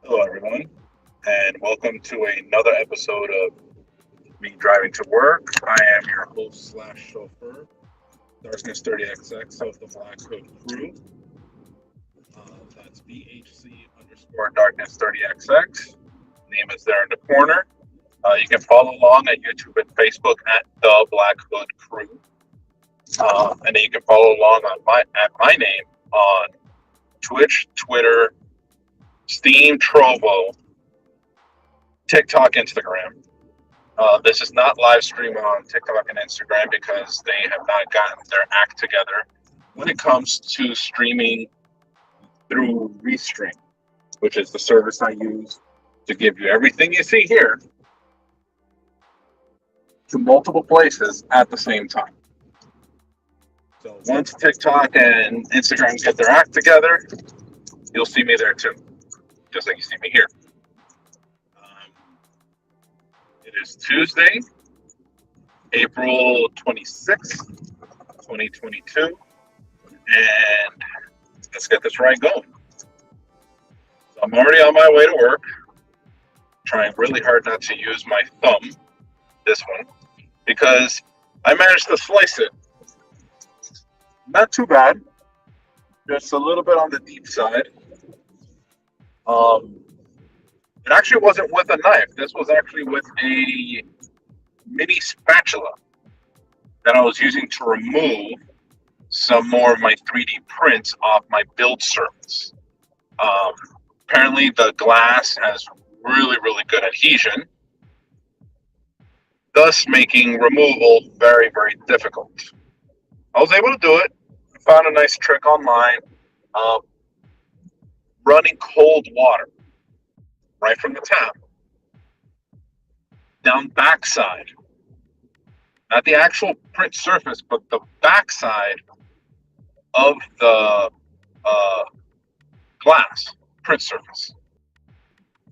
Hello, everyone, and welcome to another episode of me driving to work. I am your host slash chauffeur, Darkness 30XX of the Black Hood Crew. That's BHC underscore Darkness 30XX. Name is there in the corner. You can follow along at YouTube and Facebook at the Black Hood Crew, and then you can follow along on my name on Twitch, Twitter, Steam, Trovo, TikTok, Instagram. This is not live stream on TikTok and Instagram because they have not gotten their act together when it comes to streaming through Restream, which is the service I use to give you everything you see here to multiple places at the same time. So once TikTok and Instagram get their act together, you'll see me there too, just like you see me here. It is Tuesday, April 26th, 2022, and let's get this ride going. So I'm already on my way to work, trying really hard not to use my thumb, this one, because I managed to slice it. Not too bad, just a little bit on the deep side. It actually wasn't with a knife. This was actually with a mini spatula that I was using to remove some more of my 3D prints off my build surface. Apparently the glass has really, really good adhesion, thus making removal very, very difficult. I was able to do it. I found a nice trick online. Running cold water right from the tap down backside, not the actual print surface, but the backside of the glass print surface.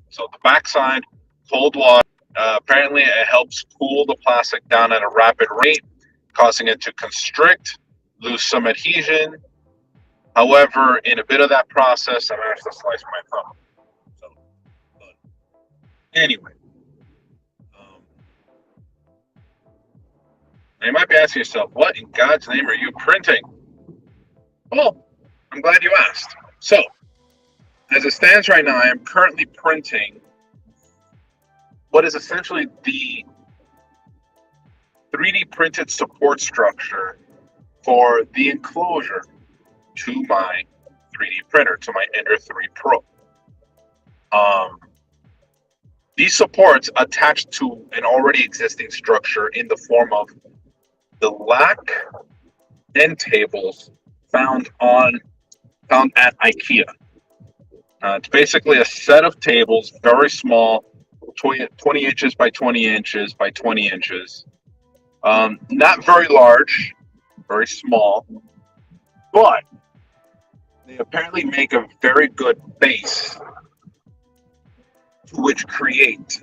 So the backside, cold water. Apparently, it helps cool the plastic down at a rapid rate, causing it to constrict, lose some adhesion. However, in a bit of that process, I managed to slice my thumb. So, anyway, you might be asking yourself, what in God's name are you printing? Well, I'm glad you asked. So, as it stands right now, I am currently printing what is essentially the 3D printed support structure for the enclosure to my 3D printer, to my Ender 3 Pro. These supports attach to an already existing structure in the form of the LAC end tables found at IKEA. It's basically a set of tables, very small, 20 inches by 20 inches by 20 inches. Not very large, very small, but they apparently make a very good base to which create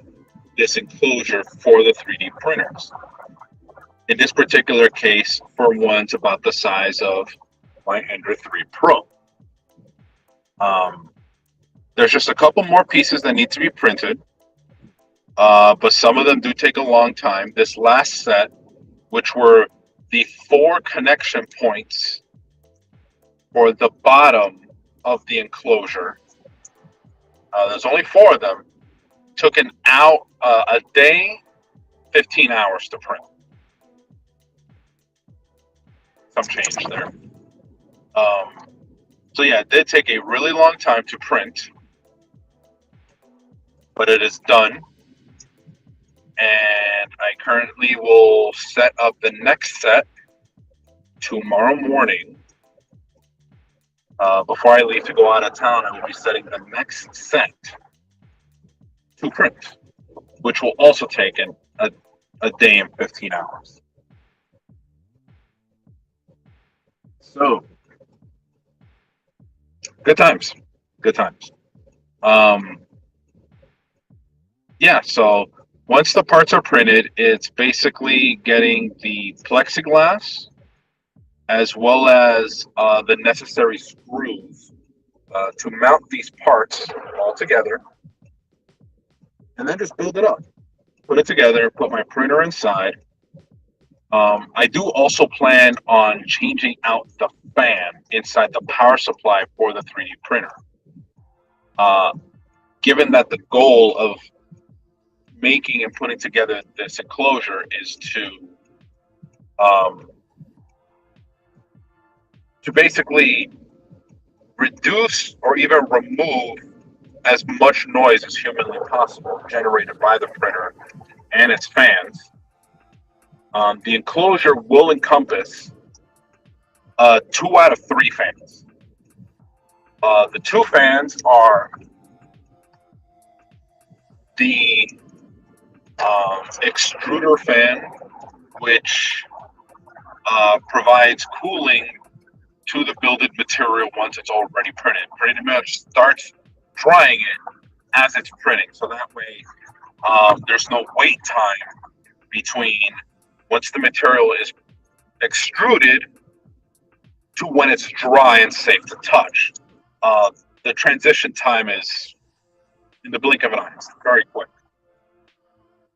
this enclosure for the 3D printers. In this particular case, for one's about the size of my Ender 3 Pro. There's just a couple more pieces that need to be printed, but some of them do take a long time. This last set, which were the 4 connection points for the bottom of the enclosure, there's only 4 of them, took a day, 15 hours to print. Some change there. So yeah, it did take a really long time to print, but it is done. And I currently will set up the next set tomorrow morning. Before I leave to go out of town, I will be setting the next set to print, which will also take a day and 15 hours. So, good times. Good times. Yeah, so once the parts are printed, it's basically getting the plexiglass as well as the necessary screws to mount these parts all all together, and then just build it up. Put it together, put my printer inside. I do also plan on changing out the fan inside the power supply for the 3D printer. Uh, Given that the goal of making and putting together this enclosure is um, to basically reduce or even remove as much noise as humanly possible generated by the printer and its fans. The enclosure will encompass 2 out of 3 fans. The 2 fans are the extruder fan, which provides cooling to the builded material once it's already printed. Pretty much starts drying it as it's printing, so that way there's no wait time between once the material is extruded to when it's dry and safe to touch. The transition time is in the blink of an eye. It's very quick.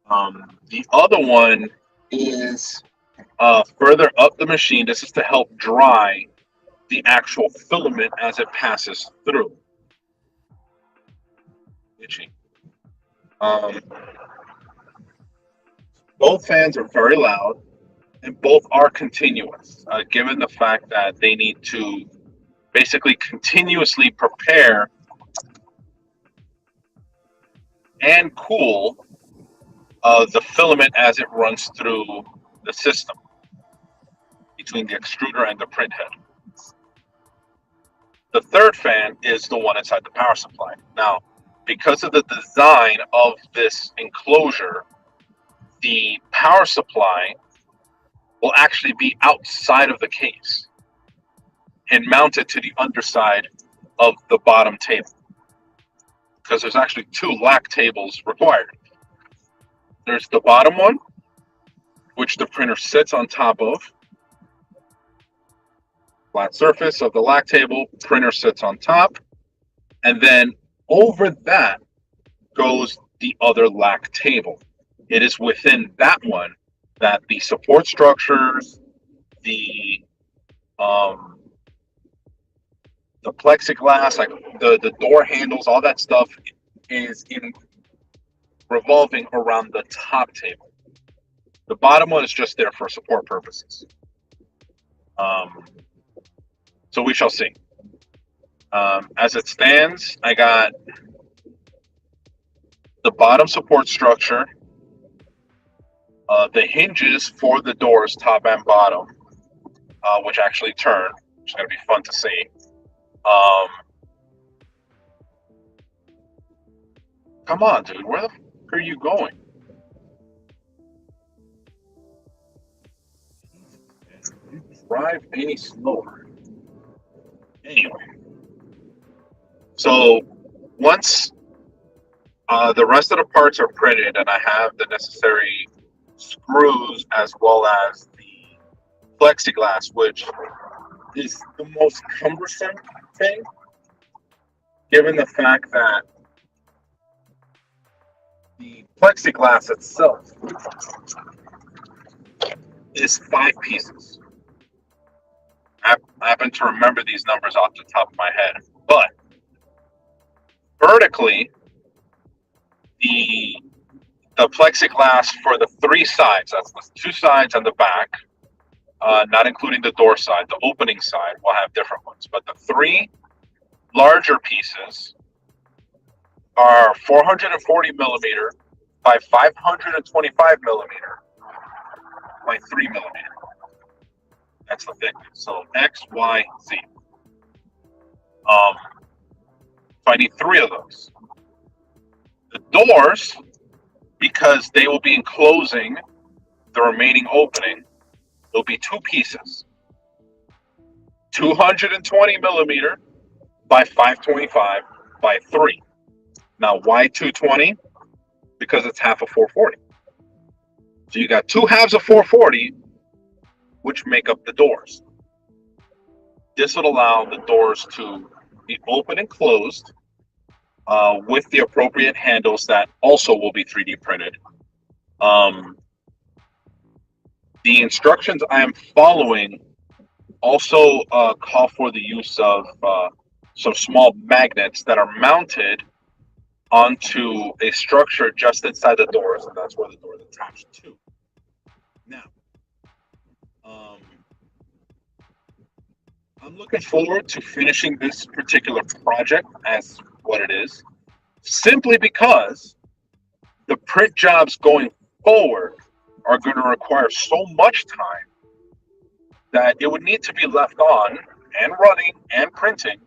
The other one is further up the machine. This is to help dry the actual filament as it passes through. Itchy. Both fans are very loud, and both are continuous, given the fact that they need to basically continuously prepare and cool the filament as it runs through the system between the extruder and the print head. The third fan is the one inside the power supply. Now, because of the design of this enclosure, the power supply will actually be outside of the case and mounted to the underside of the bottom table, because there's actually 2 LAC tables required. There's the bottom one, which the printer sits on top of. Flat surface of the LAC table, printer sits on top. And then over that goes the other LAC table. It is within that one that the support structures, the plexiglass, like the door handles, all that stuff is in revolving around the top table. The bottom one is just there for support purposes. So we shall see. As it stands, I got the bottom support structure, the hinges for the doors, top and bottom, which actually turn, which is going to be fun to see. Come on, dude. Where the fuck are you going? You drive any slower. Anyway. So once the rest of the parts are printed and I have the necessary screws as well as the plexiglass, which is the most cumbersome thing, given the fact that the plexiglass itself is 5 pieces. I happen to remember these numbers off the top of my head, but vertically, the plexiglass for the 3 sides, that's the 2 sides and the back, not including the door side, the opening side will have different ones, but the 3 larger pieces are 440 millimeter by 525 millimeter by 3 millimeter. That's the thickness. So X, Y, Z. So I need 3 of those. The doors, because they will be enclosing the remaining opening, there'll be 2 pieces. 220 millimeter by 525 by 3. Now, why 220? Because it's half of 440. So you got 2 halves of 440, which make up the doors. This would allow the doors to be open and closed with the appropriate handles that also will be 3D printed. Um, the instructions I am following also call for the use of some small magnets that are mounted onto a structure just inside the doors, and that's where the door is attached to. Now, um, I'm looking forward to finishing this particular project as what it is, simply because the print jobs going forward are going to require so much time that it would need to be left on and running and printing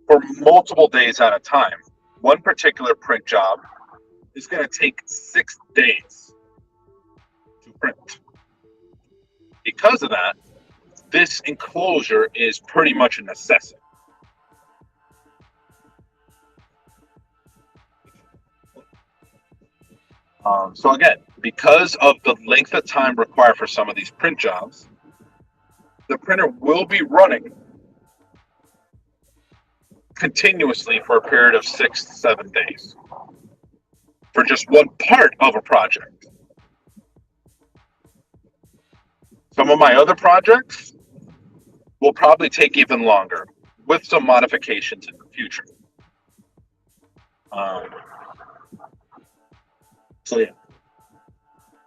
for multiple days at a time. One particular print job is going to take 6 days to print. Because of that, this enclosure is pretty much a necessity. So again, because of the length of time required for some of these print jobs, the printer will be running continuously for a period of 6 to 7 days for just one part of a project. Some of my other projects will probably take even longer with some modifications in the future. Um, so yeah,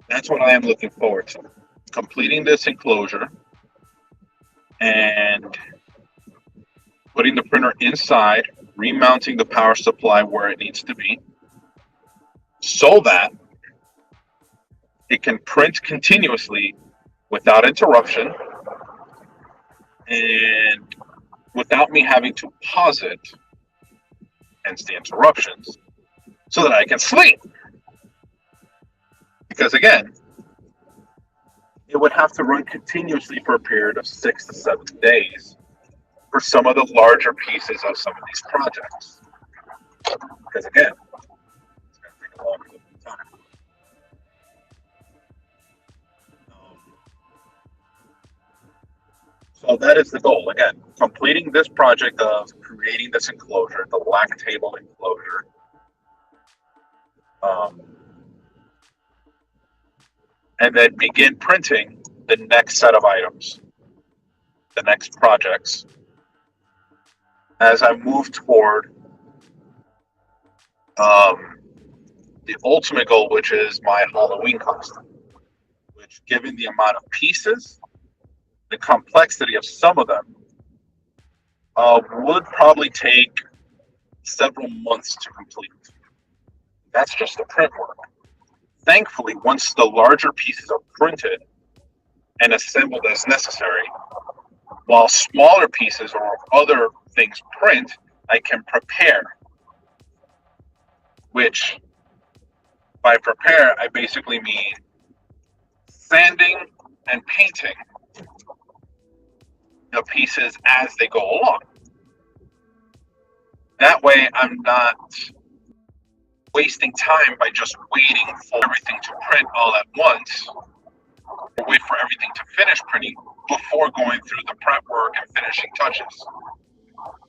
that's what I am looking forward to. Completing this enclosure and putting the printer inside, remounting the power supply where it needs to be, so that it can print continuously without interruption and without me having to pause it, hence the interruptions, so that I can sleep. Because again, it would have to run continuously for a period of 6 to 7 days for some of the larger pieces of some of these projects. Because again, it's going to take a long time. So that is the goal. Again, completing this project of creating this enclosure, the LAC table enclosure. And then begin printing the next set of items, the next projects, as I move toward the ultimate goal, which is my Halloween costume. Which, given the amount of pieces, the complexity of some of them, would probably take several months to complete. That's just the print work. Thankfully, once the larger pieces are printed and assembled as necessary, while smaller pieces or other things print, I can prepare. Which, by prepare, I basically mean sanding and painting the pieces as they go along. That way, I'm not wasting time by just waiting for everything to print all at once, or wait for everything to finish printing before going through the prep work and finishing touches.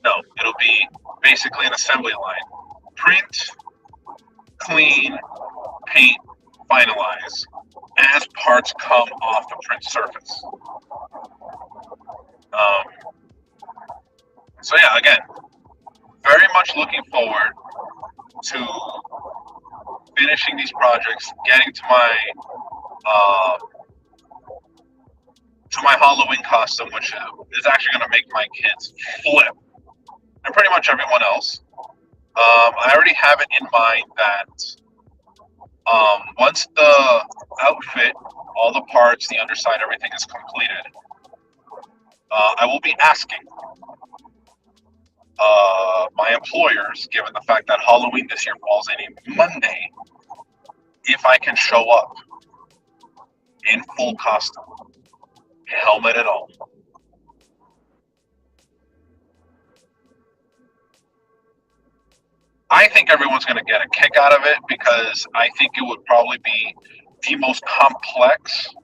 No, it'll be basically an assembly line. Print, clean, paint, finalize as parts come off the print surface. So yeah, again, very much looking forward to finishing these projects, getting to my Halloween costume, which is actually going to make my kids flip, and pretty much everyone else. I already have it in mind that once the outfit, all the parts, the underside, everything is completed, I will be asking my employers, given the fact that Halloween this year falls in a Monday, if I can show up in full costume, helmet and all. I think everyone's going to get a kick out of it because I think it would probably be the most complex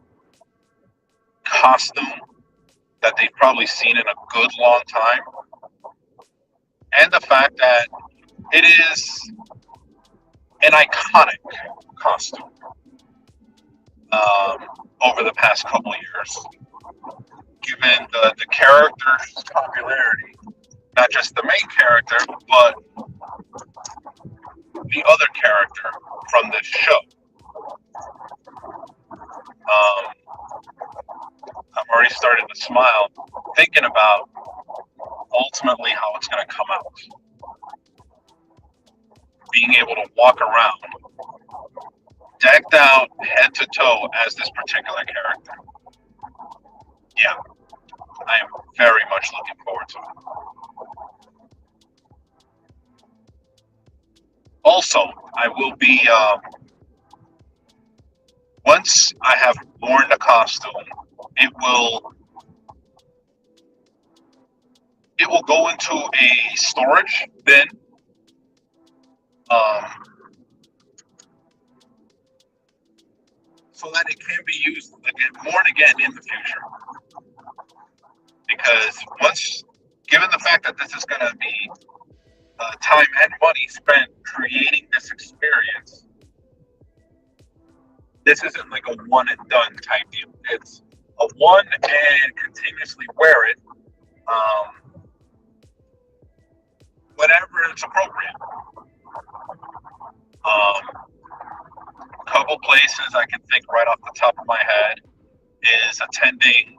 costume that they've probably seen in a good long time. And the fact that it is an iconic costume um, over the past couple of years, given the character's popularity. Not just the main character, but the other character from this show. I'm already starting to smile thinking about ultimately how it's going to come out. Being able to walk around decked out head to toe as this particular character. Yeah, I am very much looking forward to it. Also, I will be once I have worn the costume, it will go into a storage bin, um, so that it can be used again, worn again in the future. Because once, given the fact that this is going to be time and money spent creating this experience, this isn't like a one and done type deal. It's a one and continuously wear it whenever it's appropriate. A couple places I can think right off the top of my head is attending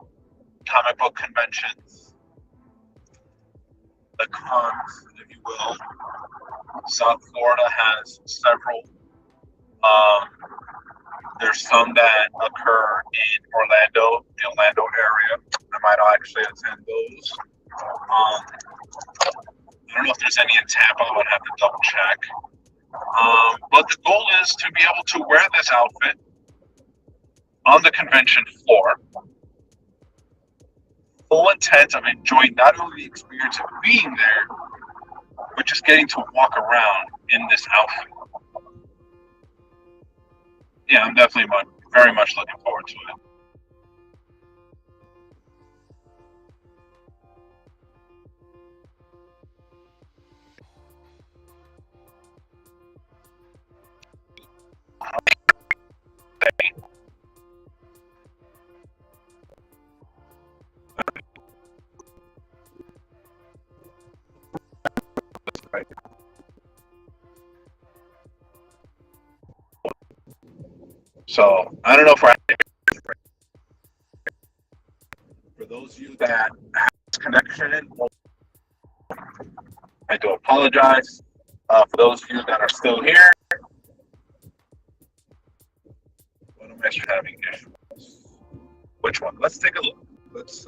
comic book conventions, the cons, if you will. South Florida has several. There's some that occur in Orlando, the Orlando area. I might actually attend those. I don't know if there's any in Tampa. I would have to double check. But the goal is to be able to wear this outfit on the convention floor, full intent of enjoying not only the experience of being there, but just getting to walk around in this outfit. Yeah, I'm definitely very much looking forward to it. So I don't know if we're for those of you that have this connection, I do apologize. For those of you that are still here, what am I having issues? Which one? Let's take a look. Let's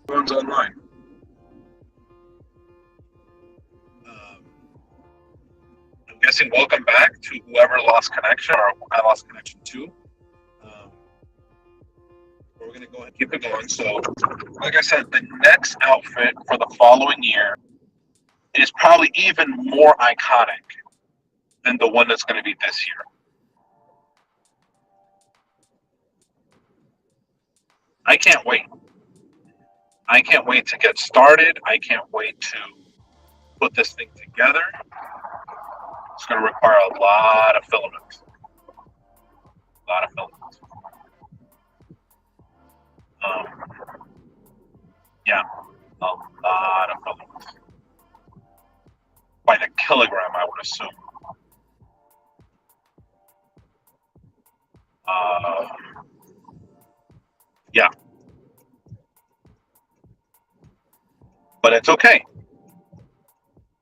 one's online. I'm guessing welcome back to whoever lost connection or I lost connection to. We're going to go ahead and keep it going. So, like I said, the next outfit for the following year is probably even more iconic than the one that's going to be this year. I can't wait. I can't wait to get started. I can't wait to put this thing together. It's going to require a lot of filament. A lot of filament. Yeah, a lot of filament. By the kilogram, I would assume. Yeah. But it's okay.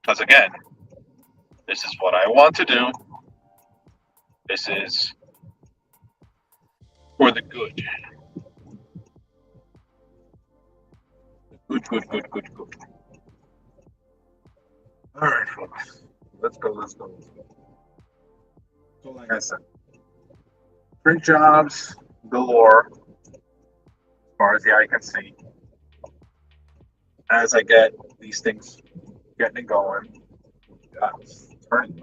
Because again, this is what I want to do. This is for the good. Good. All right, folks. Let's go. So, like I said, print jobs galore, as far as the eye can see. As I get these things getting and going, it's turning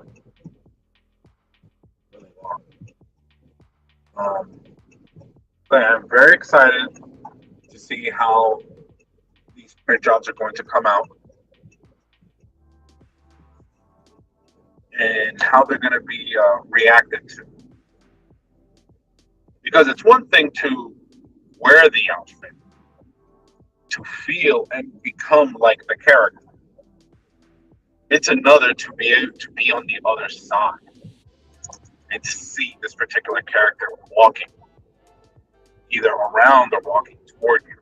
really long. But I'm very excited to see how these print jobs are going to come out. and how they're going to be reacted to. Because it's one thing to wear the outfit, to feel and become like the character. It's another to be able to be on the other side and to see this particular character walking either around or walking toward you.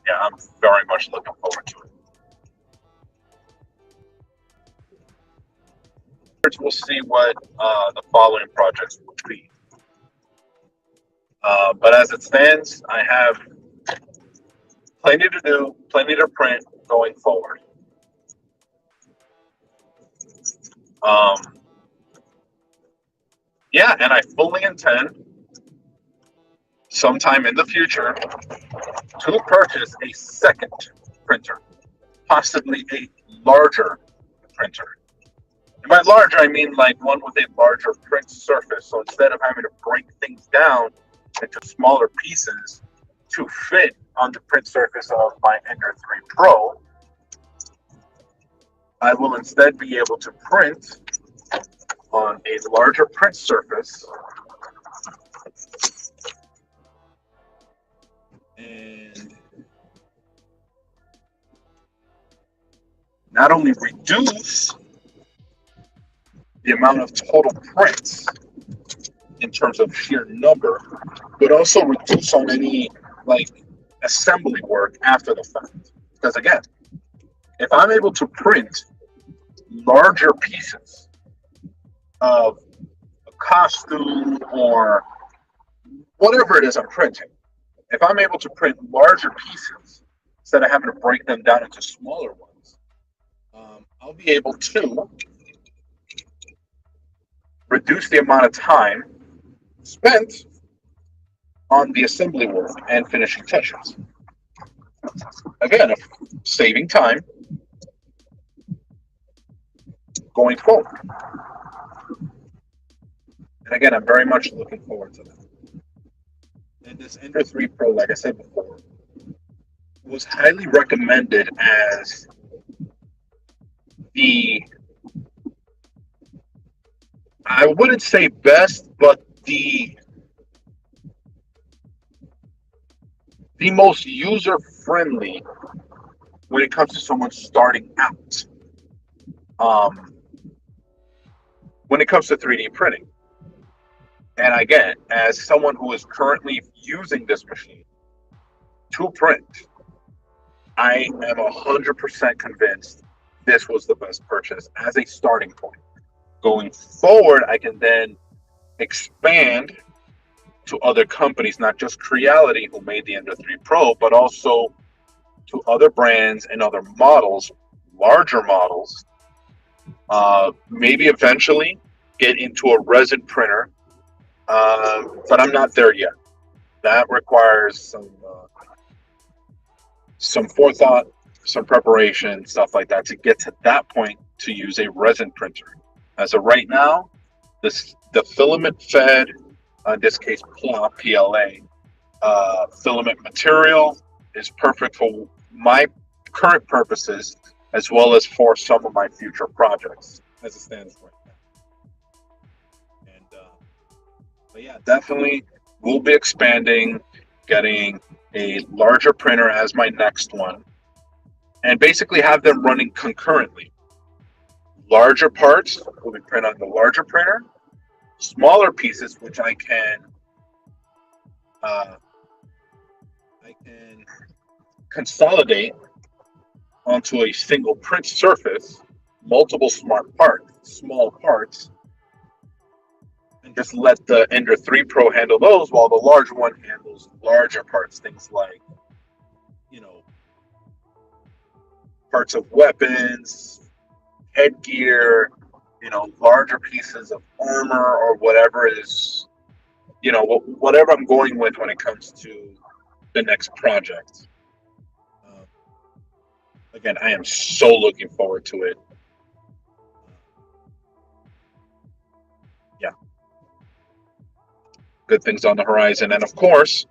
Yeah, I'm very much looking forward to it. We'll see what the following projects will be. But as it stands, I have plenty to do, plenty to print going forward. Um, yeah, and I fully intend sometime in the future to purchase a second printer, possibly a larger printer. And by larger, I mean like one with a larger print surface. So instead of having to break things down into smaller pieces to fit on the print surface of my Ender 3 Pro, I will instead be able to print on a larger print surface and not only reduce the amount of total prints in terms of sheer number, but also reduce on any like assembly work after the fact. Because again, if I'm able to print larger pieces of a costume or whatever it is I'm printing, if I'm able to print larger pieces instead of having to break them down into smaller ones, I'll be able to reduce the amount of time spent on the assembly work and finishing touches. Again, saving time going forward. And again, I'm very much looking forward to that. And this Ender 3 Pro, like I said before, was highly recommended as the, I wouldn't say best, but the most user friendly when it comes to someone starting out. When it comes to 3D printing. And again, as someone who is currently using this machine to print, I am 100% convinced this was the best purchase as a starting point. Going forward, I can then expand to other companies, not just Creality, who made the Ender 3 Pro, but also to other brands and other models, larger models. Maybe eventually get into a resin printer, but I'm not there yet. That requires some forethought, some preparation, stuff like that to get to that point to use a resin printer. As of right now, the filament fed, in this case PLA, filament material is perfect for my current purposes as well as for some of my future projects as it stands right now. And but yeah, definitely we'll be expanding, getting a larger printer as my next one, and basically have them running concurrently. Larger parts will be printed on the larger printer, smaller pieces which I can consolidate onto a single print surface, multiple small parts, and just let the Ender 3 Pro handle those while the larger one handles larger parts, things like, parts of weapons, headgear, larger pieces of armor or whatever is, whatever I'm going with when it comes to the next project. Again, I am so looking forward to it. Yeah. Good things on the horizon. And of course,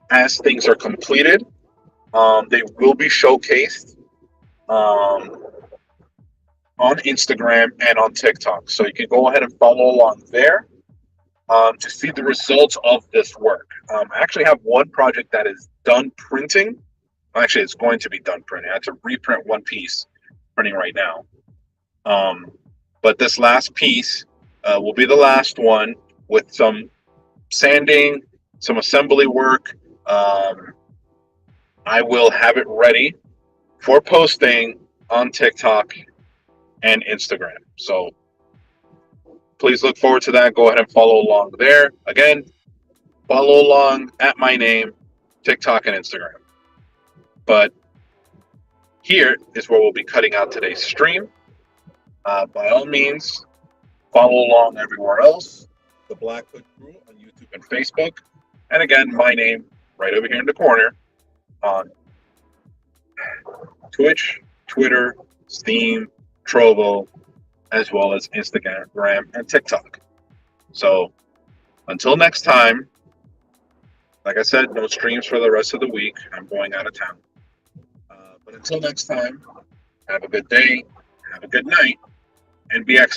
as things are completed, they will be showcased. on Instagram and on TikTok. So you can go ahead and follow along there to see the results of this work. I actually have one project that is done printing. Actually, it's going to be done printing. I have to reprint one piece printing right now. But this last piece will be the last one with some sanding, some assembly work. I will have it ready for posting on TikTok and Instagram. So please look forward to that. Go ahead and follow along there. Again, follow along at my name, TikTok and Instagram. But here is where we'll be cutting out today's stream. By all means, follow along everywhere else. The Black Hood Crew on YouTube and Facebook. And again, my name right over here in the corner on Twitch, Twitter, Steam, Trovo, as well as Instagram and TikTok. So until next time, like I said, no streams for the rest of the week. I'm going out of town. But until next time, have a good day, have a good night, and be excellent.